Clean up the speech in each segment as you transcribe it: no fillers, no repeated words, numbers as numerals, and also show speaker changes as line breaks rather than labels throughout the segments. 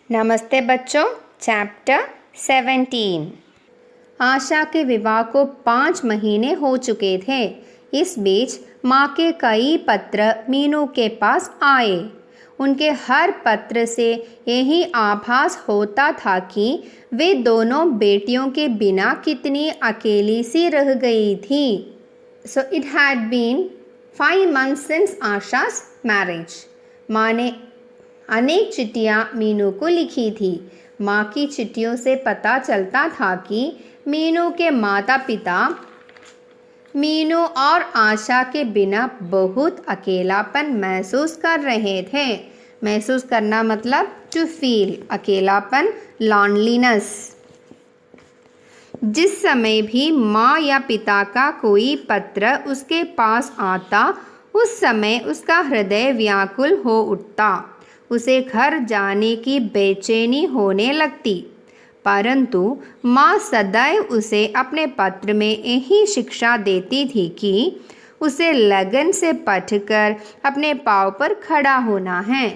नमस्ते बच्चों। चैप्टर 17। आशा के विवाह को 5 महीने हो चुके थे। इस बीच माँ के कई पत्र मीनू के पास आए। उनके हर पत्र से यही आभास होता था कि वे दोनों बेटियों के बिना कितनी अकेली सी रह गई थी। So it had been 5 months since Asha's marriage. माँ ने अनेक चिट्ठियाँ मीनू को लिखी थी। माँ की चिट्ठियों से पता चलता था कि मीनू के माता पिता मीनू और आशा के बिना बहुत अकेलापन महसूस कर रहे थे। महसूस करना मतलब टू फील, अकेलापन, लॉनलीनेस। जिस समय भी माँ या पिता का कोई पत्र उसके पास आता, उस समय उसका हृदय व्याकुल हो उठता। उसे घर जाने की बेचैनी होने लगती, परंतु माँ सदैव उसे अपने पत्र में यही शिक्षा देती थी कि उसे लगन से पढ़कर अपने पाँव पर खड़ा होना है।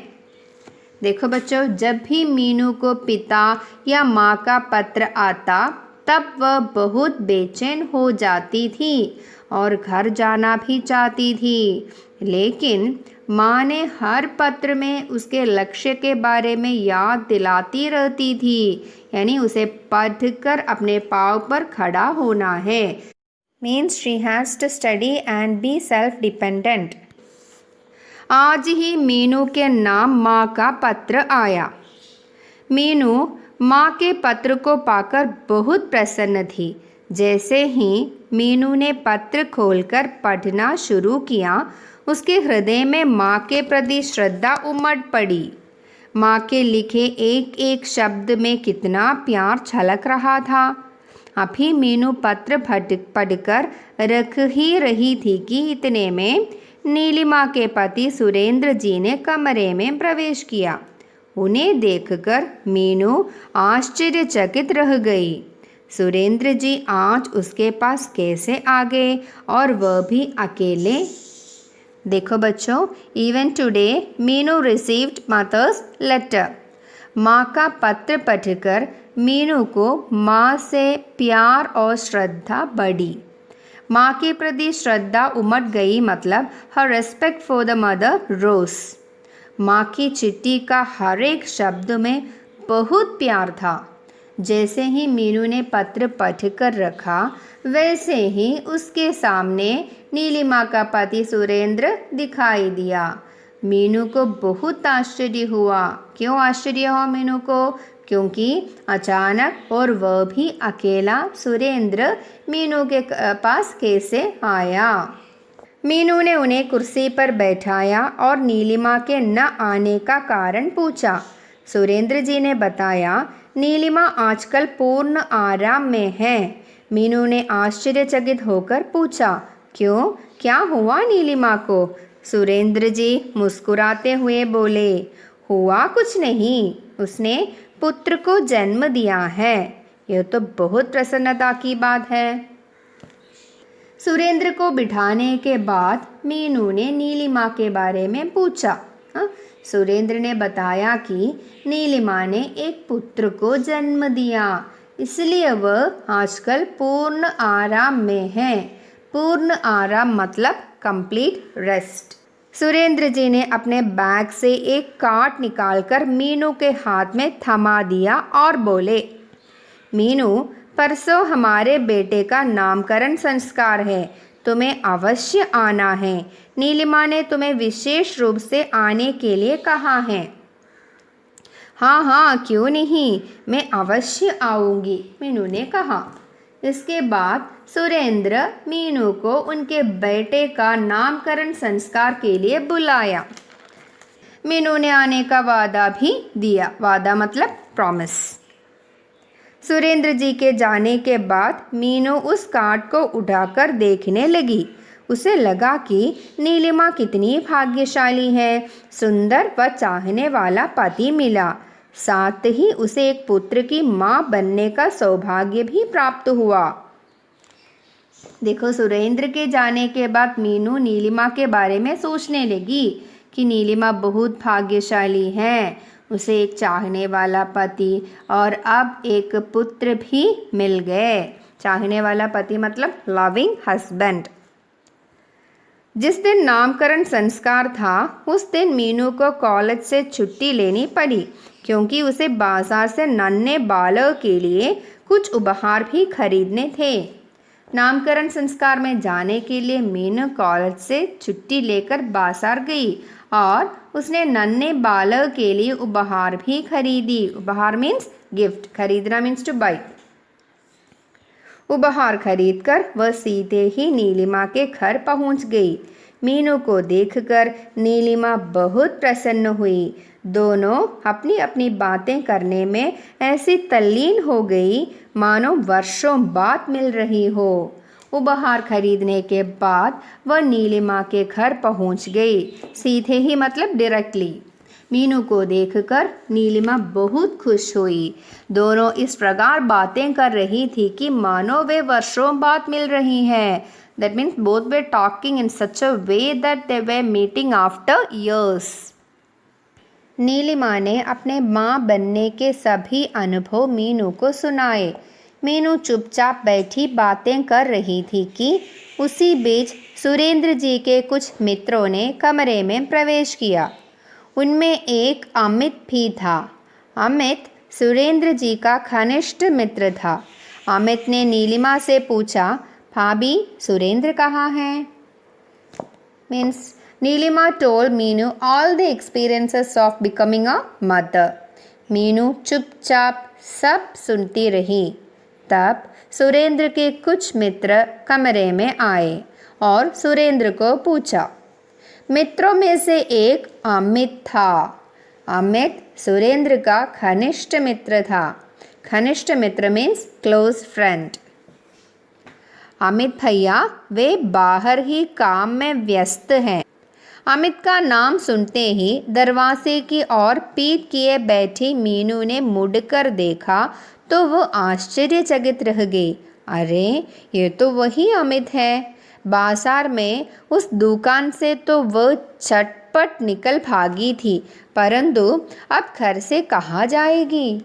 देखो बच्चों, जब भी मीनू को पिता या माँ का पत्र आता तब वह बहुत बेचैन हो जाती थी और घर जाना भी चाहती थी, लेकिन माँ ने हर पत्र में उसके लक्ष्य के बारे में याद दिलाती रहती थी, यानी उसे पढ़कर अपने पाँव पर खड़ा होना है। Means she has to study and be self dependent. आज ही मीनू के नाम माँ का पत्र आया। मीनू माँ के पत्र को पाकर बहुत प्रसन्न थी। जैसे ही मीनू ने पत्र खोलकर पढ़ना शुरू किया, उसके हृदय में माँ के प्रति श्रद्धा उमड़ पड़ी। माँ के लिखे एक एक शब्द में कितना प्यार झलक रहा था। अभी मीनू पत्र पढ़कर रख ही रही थी कि इतने में नीलिमा के पति सुरेंद्र जी ने कमरे में प्रवेश किया। उन्हें देखकर मीनू आश्चर्यचकित रह गई। सुरेंद्र जी आज उसके पास कैसे आ गए, और वह भी अकेले। देखो बच्चों, even today Meenu received mother's letter. माँ का पत्र पढ़कर मीनू को माँ से प्यार और श्रद्धा बढ़ी। माँ के प्रति श्रद्धा उमड़ गई, मतलब हर रेस्पेक्ट फॉर द मदर रोज। माँ की चिट्ठी का हर एक शब्द में बहुत प्यार था। जैसे ही मीनू ने पत्र पढ़कर रखा, वैसे ही उसके सामने नीलिमा का पति सुरेंद्र दिखाई दिया। मीनू को बहुत आश्चर्य हुआ। क्यों आश्चर्य हुआ मीनू को? क्योंकि अचानक और वह भी अकेला सुरेंद्र मीनू के पास कैसे आया। मीनू ने उन्हें कुर्सी पर बैठाया और नीलिमा के न आने का कारण पूछा। सुरेंद्र जी ने बताया, नीलिमा आजकल पूर्ण आराम में है। मीनू ने आश्चर्यचकित होकर पूछा, क्यों, क्या हुआ नीलिमा को? सुरेंद्र जी मुस्कुराते हुए बोले, हुआ कुछ नहीं, उसने पुत्र को जन्म दिया है। यह तो बहुत प्रसन्नता की बात है। सुरेंद्र को बिठाने के बाद मीनू ने नीलिमा के बारे में पूछा। सुरेंद्र ने बताया कि नीलिमा ने एक पुत्र को जन्म दिया, इसलिए वह आजकल पूर्ण आराम में है। पूर्ण आराम मतलब कंप्लीट रेस्ट। सुरेंद्र जी ने अपने बैग से एक कार्ड निकालकर मीनू के हाथ में थमा दिया और बोले, मीनू, परसों हमारे बेटे का नामकरण संस्कार है, तुम्हें अवश्य आना है। नीलिमा ने तुम्हें विशेष रूप से आने के लिए कहा है। हाँ हाँ, क्यों नहीं, मैं अवश्य आऊँगी, मीनू ने कहा। इसके बाद सुरेंद्र मीनू को उनके बेटे का नामकरण संस्कार के लिए बुलाया। मीनू ने आने का वादा भी दिया। वादा मतलब प्रॉमिस। सुरेंद्र जी के जाने के बाद मीनू उस कार्ड को उठाकर देखने लगी। उसे लगा कि नीलिमा कितनी भाग्यशाली है। सुंदर व चाहने वाला पति मिला, साथ ही उसे एक पुत्र की माँ बनने का सौभाग्य भी प्राप्त हुआ। देखो, सुरेंद्र के जाने के बाद मीनू नीलिमा के बारे में सोचने लगी कि नीलिमा बहुत भाग्यशाली है। उसे एक चाहने वाला पति और अब एक पुत्र भी मिल गए। चाहने वाला पति मतलब लविंग हस्बैंड। जिस दिन नामकरण संस्कार था उस दिन मीनू को कॉलेज से छुट्टी लेनी पड़ी क्योंकि उसे बाजार से नन्हे बालों के लिए कुछ उपहार भी खरीदने थे। नामकरण संस्कार में जाने के लिए मीनू कॉलेज से छुट्टी लेकर बाजार गई और उसने नन्हे बालों के लिए उपहार भी खरीदी। उपहार मीन्स गिफ्ट, खरीदना मीन्स टू बाई। उपहार खरीदकर वह सीधे ही नीलिमा के घर पहुंच गई। मीनू को देखकर नीलिमा बहुत प्रसन्न हुई। दोनों अपनी अपनी बातें करने में ऐसी तल्लीन हो गई मानो वर्षों बाद मिल रही हो। उपहार खरीदने के बाद वह नीलिमा के घर पहुंच गई। सीधे ही मतलब डायरेक्टली। मीनू को देखकर नीलिमा बहुत खुश हुई। दोनों इस प्रकार बातें कर रही थी कि मानो वे वर्षों बाद मिल रही हैं। That means both were talking in such a way that they were meeting after years. Nilima ने अपने माँ बनने के सभी अनुभव मीनू को सुनाए। मीनू चुपचाप बैठी बातें कर रही थी कि उसी बीच सुरेंद्र जी के कुछ मित्रों ने कमरे में प्रवेश किया। उनमें एक अमित भी था। अमित सुरेंद्र जी का घनिष्ठ मित्र था। अमित ने नीलिमा से पूछा, भाभी सुरेंद्र कहाँ हैं? Means Neelima told Meenu all the experiences of becoming a mother. Meenu चुपचाप सब सुनती रही। तब सुरेंद्र के कुछ मित्र कमरे में आए और सुरेंद्र को पूछा। मित्रों में से एक अमित था। अमित सुरेंद्र का घनिष्ठ मित्र था। घनिष्ठ मित्र मीन्स क्लोज फ्रेंड। अमित भैया वे बाहर ही काम में व्यस्त हैं। अमित का नाम सुनते ही दरवाजे की ओर पीठ किए बैठी मीनू ने मुड़कर देखा तो वो आश्चर्यचकित रह गई। अरे ये तो वही अमित है। बाजार में उस दुकान से तो वो झटपट निकल भागी थी, परंतु अब घर से कहाँ जाएगी?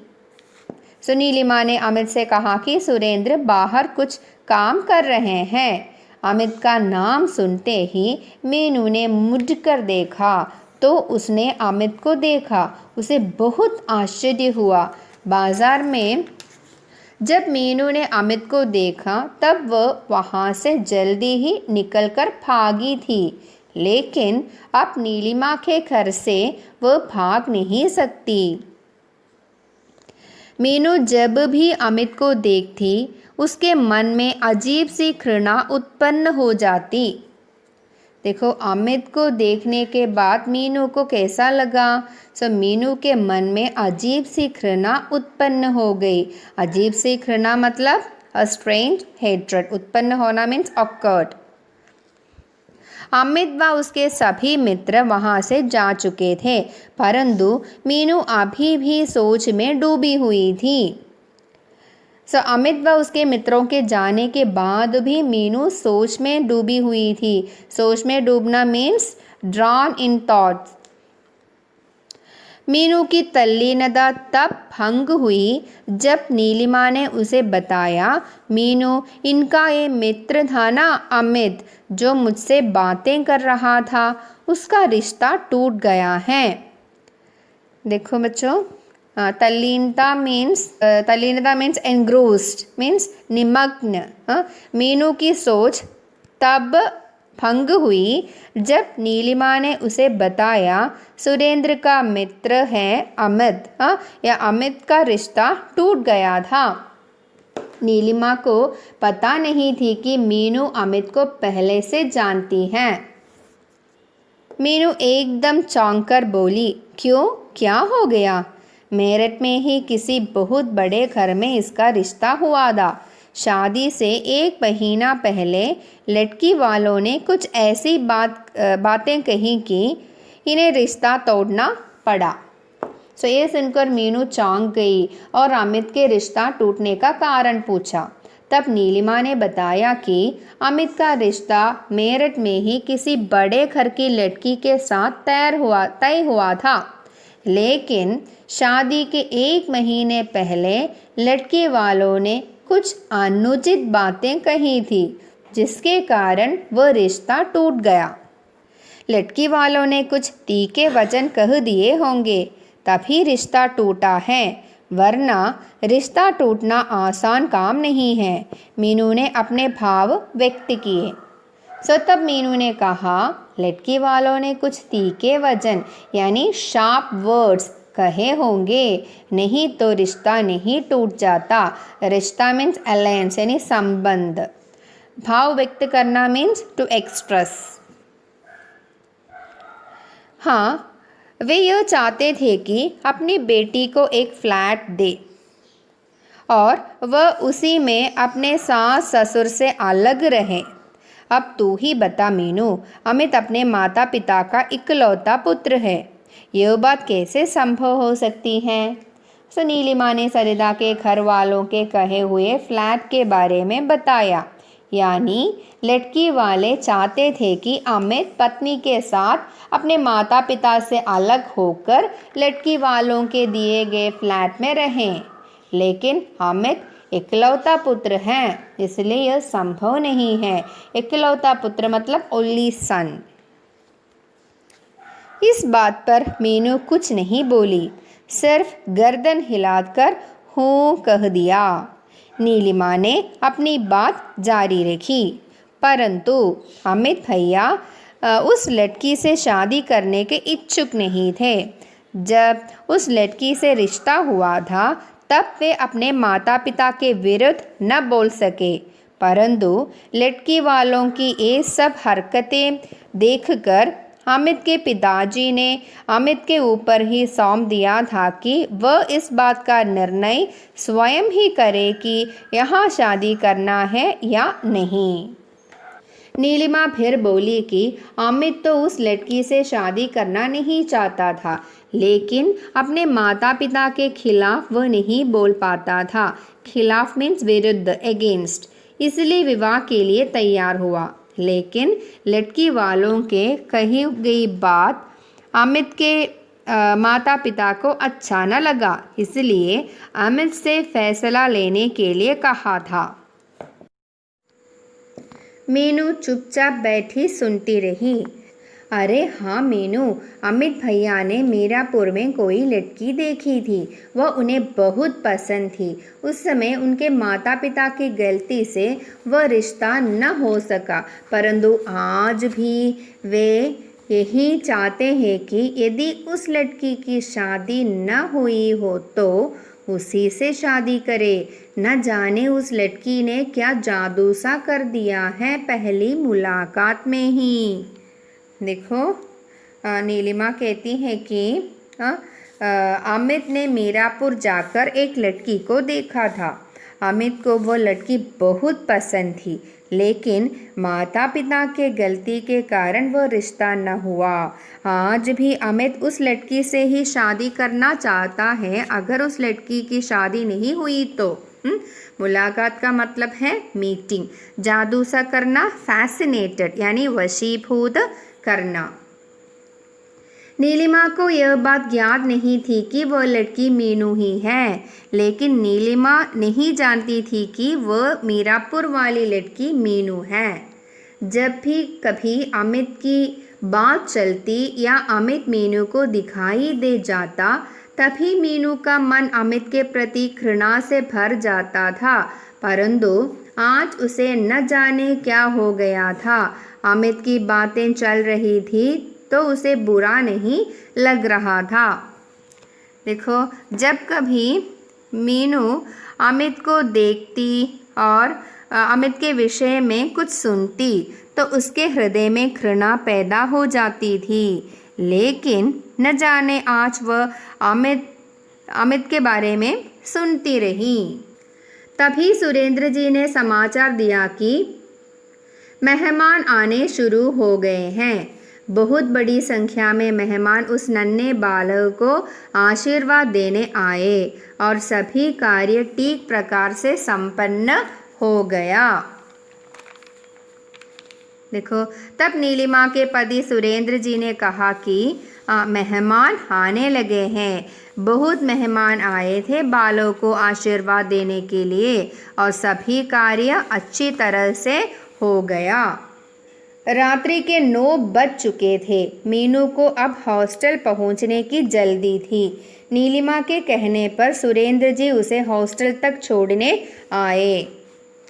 नीलिमा ने अमित से कहा कि सुरेंद्र बाहर कुछ काम कर रहे हैं। अमित का नाम सुनते ही मीनू ने मुड़कर देखा तो उसने अमित को देखा। उसे बहुत आश्चर्य हुआ। बाजार में जब मीनू ने अमित को देखा तब वह वहाँ से जल्दी ही निकलकर भागी थी, लेकिन अब नीलिमा के घर से वह भाग नहीं सकती। मीनू जब भी अमित को देखती उसके मन में अजीब सी घृणा उत्पन्न हो जाती। देखो अमित को देखने के बाद मीनू को कैसा लगा? मीनू के मन में अजीब सी घृणा उत्पन्न हो गई। अजीब सी घृणा मतलब अ स्ट्रेंज हेट्रेड। उत्पन्न होना मीन्स ऑकर्ड। अमित व उसके सभी मित्र वहाँ से जा चुके थे, परंतु मीनू अभी भी सोच में डूबी हुई थी। अमित व उसके मित्रों के जाने के बाद भी मीनू सोच में डूबी हुई थी। सोच में डूबना means drawn in thoughts. Meenu की तल्लीनता तब भंग हुई जब नीलिमा ने उसे बताया, मीनू इनका ये मित्र था ना अमित, जो मुझसे बातें कर रहा था, उसका रिश्ता टूट गया है। देखो बच्चों, तल्लीनता मीन्स एनग्रोस्ड मीन्स निमग्न। मीनू की सोच तब भंग हुई जब नीलिमा ने उसे बताया सुरेंद्र का मित्र है अमित, या अमित का रिश्ता टूट गया था। नीलिमा को पता नहीं थी कि मीनू अमित को पहले से जानती है। मीनू एकदम चौंक कर बोली, क्यों, क्या हो गया? मेरठ में ही किसी बहुत बड़े घर में इसका रिश्ता हुआ था। शादी से 1 महीना पहले लड़की वालों ने कुछ ऐसी बातें कही कि इन्हें रिश्ता तोड़ना पड़ा। ये सुनकर मीनू चौंक गई और अमित के रिश्ता टूटने का कारण पूछा। तब नीलिमा ने बताया कि अमित का रिश्ता मेरठ में ही किसी बड़े घर की लड़की के साथ तय हुआ था, लेकिन शादी के 1 महीने पहले लड़की वालों ने कुछ अनुचित बातें कही थी, जिसके कारण वह रिश्ता टूट गया। लड़की वालों ने कुछ तीखे वचन कह दिए होंगे, तभी रिश्ता टूटा है, वरना रिश्ता टूटना आसान काम नहीं है। मीनू ने अपने भाव व्यक्त किए। तब मीनू ने कहा, लड़की वालों ने कुछ तीखे वचन यानी शार्प वर्ड्स कहे होंगे, नहीं तो रिश्ता नहीं टूट जाता। रिश्ता मीन्स अलायंस यानी संबंध। भाव व्यक्त करना मीन्स टू एक्सप्रेस। हाँ, वे यह चाहते थे कि अपनी बेटी को एक फ्लैट दे और वह उसी में अपने सास ससुर से अलग रहे। अब तू ही बता मीनू, अमित अपने माता पिता का इकलौता पुत्र है, यह बात कैसे संभव हो सकती है? नीलिमा ने सरिता के घर वालों के कहे हुए फ्लैट के बारे में बताया। यानी लड़की वाले चाहते थे कि अमित पत्नी के साथ अपने माता पिता से अलग होकर लड़की वालों के दिए गए फ्लैट में रहें, लेकिन अमित इकलौता पुत्र हैं, इसलिए यह संभव नहीं है। इकलौता पुत्र मतलब ओनली सन। इस बात पर मीनू कुछ नहीं बोली, सिर्फ गर्दन हिलाकर हूँ कह दिया। नीलिमा ने अपनी बात जारी रखी, परंतु अमित भैया उस लड़की से शादी करने के इच्छुक नहीं थे। जब उस लड़की से रिश्ता हुआ था, तब वे अपने माता पिता के विरुद्ध न बोल सके, परंतु लड़की वालों की ये सब हरकतें देखकर अमित के पिताजी ने अमित के ऊपर ही सौंप दिया था कि वह इस बात का निर्णय स्वयं ही करे कि यहाँ शादी करना है या नहीं। नीलिमा फिर बोली कि अमित तो उस लड़की से शादी करना नहीं चाहता था, लेकिन अपने माता पिता के खिलाफ वह नहीं बोल पाता था। खिलाफ मीन्स विरुद्ध, अगेंस्ट, इसलिए विवाह के लिए तैयार हुआ। लेकिन लड़की वालों के कही गई बात अमित के माता पिता को अच्छा न लगा, इसलिए अमित से फैसला लेने के लिए कहा था। मीनू चुपचाप बैठी सुनती रही। अरे हाँ मीनू, अमित भैया ने मीरापुर में कोई लड़की देखी थी, वह उन्हें बहुत पसंद थी। उस समय उनके माता पिता की गलती से वह रिश्ता न हो सका, परंतु आज भी वे यही चाहते हैं कि यदि उस लड़की की शादी न हुई हो तो उसी से शादी करे। न जाने उस लड़की ने क्या जादू सा कर दिया है पहली मुलाकात में ही। देखो, नीलिमा कहती है कि अमित ने मीरापुर जाकर एक लड़की को देखा था। अमित को वो लड़की बहुत पसंद थी, लेकिन माता पिता के गलती के कारण वो रिश्ता न हुआ। आज भी अमित उस लड़की से ही शादी करना चाहता है। अगर उस लड़की की शादी नहीं हुई तो मुलाकात का मतलब है मीटिंग। जादू सा करना, फैसिनेटेड यानी वशीभूत करना। नीलिमा को यह बात याद नहीं थी कि वह लड़की मीनू ही है, लेकिन नीलिमा नहीं जानती थी कि वह मीरापुर वाली लड़की मीनू है। जब भी कभी अमित की बात चलती या अमित मीनू को दिखाई दे जाता, तभी मीनू का मन अमित के प्रति घृणा से भर जाता था, परंतु आज उसे न जाने क्या हो गया था। अमित की बातें चल रही थी तो उसे बुरा नहीं लग रहा था। देखो, जब कभी मीनू अमित को देखती और अमित के विषय में कुछ सुनती तो उसके हृदय में घृणा पैदा हो जाती थी, लेकिन न जाने आज वह अमित के बारे में सुनती रही। तभी सुरेंद्र जी ने समाचार दिया कि मेहमान आने शुरू हो गए हैं। बहुत बड़ी संख्या में मेहमान उस नन्हे बालक को आशीर्वाद देने आए और सभी कार्य ठीक प्रकार से संपन्न हो गया। देखो, तब नीलिमा के पति सुरेंद्र जी ने कहा कि मेहमान आने लगे हैं। बहुत मेहमान आए थे बालों को आशीर्वाद देने के लिए और सभी कार्य अच्छी तरह से हो गया। रात्रि के 9 बज चुके थे। मीनू को अब हॉस्टल पहुंचने की जल्दी थी। नीलिमा के कहने पर सुरेंद्र जी उसे हॉस्टल तक छोड़ने आए।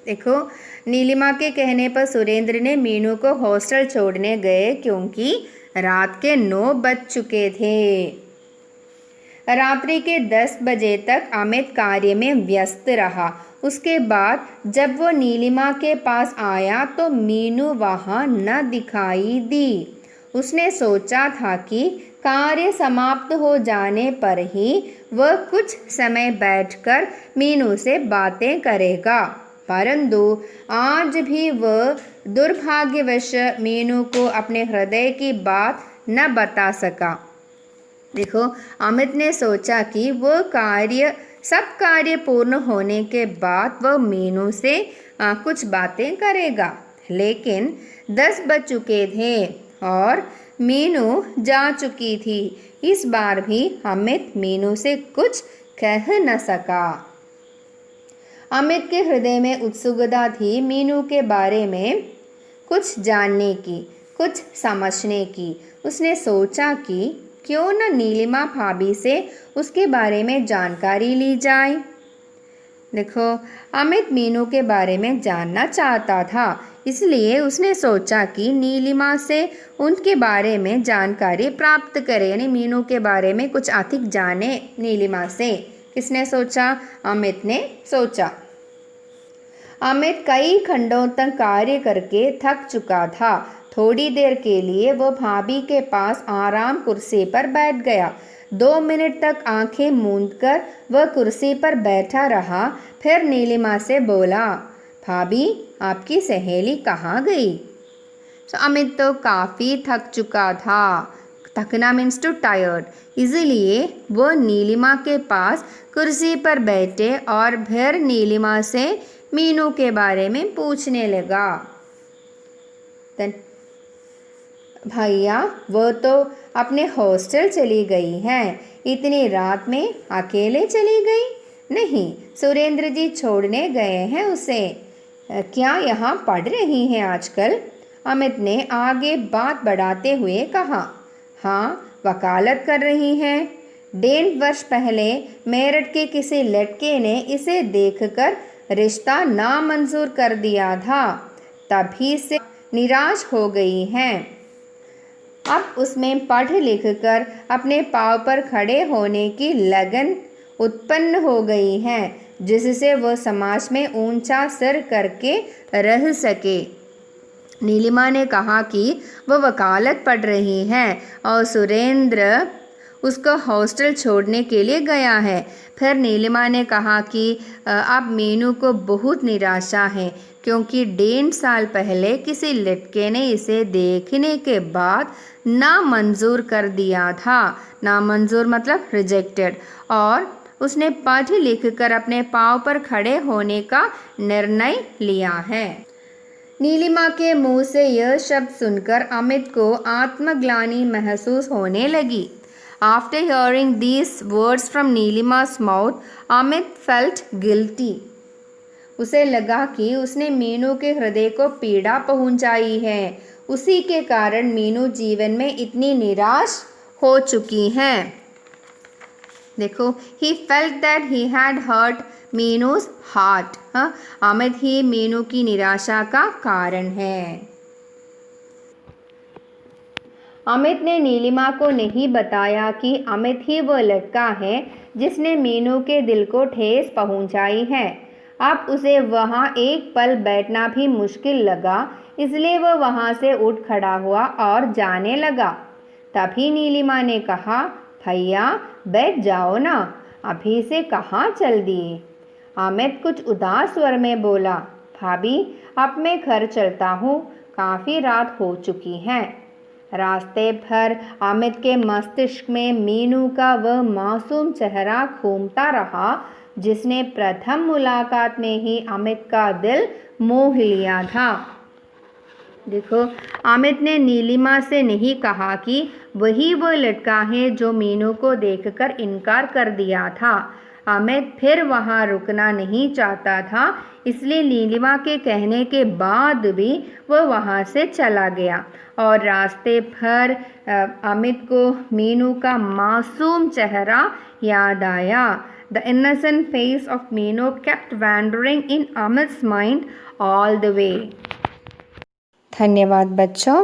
देखो, नीलिमा के कहने पर सुरेंद्र ने मीनू को हॉस्टल छोड़ने गए क्योंकि रात के 9 बज चुके थे। रात्रि के 10 बजे तक अमित कार्य में व्यस्त रहा। उसके बाद जब वो नीलिमा के पास आया तो मीनू वहाँ न दिखाई दी। उसने सोचा था कि कार्य समाप्त हो जाने पर ही वह कुछ समय बैठकर मीनू से बातें करेगा, परंतु आज भी वह दुर्भाग्यवश मीनू को अपने हृदय की बात न बता सका। देखो, अमित ने सोचा कि वह सब कार्य पूर्ण होने के बाद वह मीनू से कुछ बातें करेगा, लेकिन 10 बज चुके थे और मीनू जा चुकी थी। इस बार भी अमित मीनू से कुछ कह न सका। अमित के हृदय में उत्सुकता थी मीनू के बारे में कुछ जानने की, कुछ समझने की। उसने सोचा कि क्यों न नीलिमा भाभी से उसके बारे में जानकारी ली जाए। देखो, अमित मीनू के बारे में जानना चाहता था, इसलिए उसने सोचा कि नीलिमा से उनके बारे में जानकारी प्राप्त करे, यानी मीनू के बारे में कुछ अधिक जाने नीलिमा से। किसने सोचा? अमित ने सोचा। अमित कई घंटों तक कार्य करके थक चुका था। थोड़ी देर के लिए वो भाभी के पास आराम कुर्सी पर बैठ गया। 2 मिनट तक आंखें मूंदकर वह कुर्सी पर बैठा रहा। फिर नीलिमा से बोला, भाभी, आपकी सहेली कहाँ गई? तो अमित तो काफ़ी थक चुका था। थकना मीन्स टू टायर्ड, इसीलिए वो नीलिमा के पास कुर्सी पर बैठे और फिर नीलिमा से मीनू के बारे में पूछने लगा। भैया, वो तो अपने हॉस्टल चली गई हैं। इतनी रात में अकेले चली गई? नहीं, सुरेंद्र जी छोड़ने गए हैं उसे। क्या यहाँ पढ़ रही हैं आजकल? अमित ने आगे बात बढ़ाते हुए कहा। हाँ, वकालत कर रही हैं। 1.5 वर्ष पहले मेरठ के किसी लड़के ने इसे देखकर रिश्ता नामंजूर कर दिया था, तभी से निराश हो गई हैं। अब उसमें पढ़ लिख कर अपने पाँव पर खड़े होने की लगन उत्पन्न हो गई है, जिससे वह समाज में ऊंचा सिर करके रह सके। नीलिमा ने कहा कि वह वकालत पढ़ रही हैं और सुरेंद्र उसको हॉस्टल छोड़ने के लिए गया है। फिर नीलिमा ने कहा कि अब मीनू को बहुत निराशा है, क्योंकि 1.5 साल पहले किसी लड़के ने इसे देखने के बाद नामंजूर कर दिया था। नामंजूर मतलब रिजेक्टेड। और उसने पढ़ लिख कर अपने पाँव पर खड़े होने का निर्णय लिया है। नीलिमा के मुंह से यह शब्द सुनकर अमित को आत्मग्लानि महसूस होने लगी। After hearing these words from Nilima's mouth, Amit felt guilty. उसे लगा कि उसने मीनू के हृदय को पीड़ा पहुंचाई है। उसी के कारण मीनू जीवन में इतनी निराश हो चुकी हैं। देखो, he felt that he had hurt मीनू's heart. Amit ही मीनू की निराशा का कारण है। अमित ने नीलिमा को नहीं बताया कि अमित ही वो लड़का है जिसने मीनू के दिल को ठेस पहुंचाई है। अब उसे वहाँ एक पल बैठना भी मुश्किल लगा, इसलिए वह वहाँ से उठ खड़ा हुआ और जाने लगा। तभी नीलिमा ने कहा, भैया बैठ जाओ ना, अभी से कहाँ चल दिए? अमित कुछ उदास स्वर में बोला, भाभी अब मैं घर चलता हूँ, काफ़ी रात हो चुकी है। रास्ते भर अमित के मस्तिष्क में मीनू का वह मासूम चेहरा घूमता रहा जिसने प्रथम मुलाकात में ही अमित का दिल मोह लिया था। देखो, अमित ने नीलिमा से नहीं कहा कि वही वो लड़का है जो मीनू को देखकर इनकार कर दिया था। अमित फिर वहाँ रुकना नहीं चाहता था, इसलिए नीलिमा के कहने के बाद भी वो वहाँ से चला गया। और रास्ते भर अमित को मीनू का मासूम चेहरा याद आया। The innocent face of Meenu kept wandering in Amit's mind all the way. धन्यवाद बच्चों।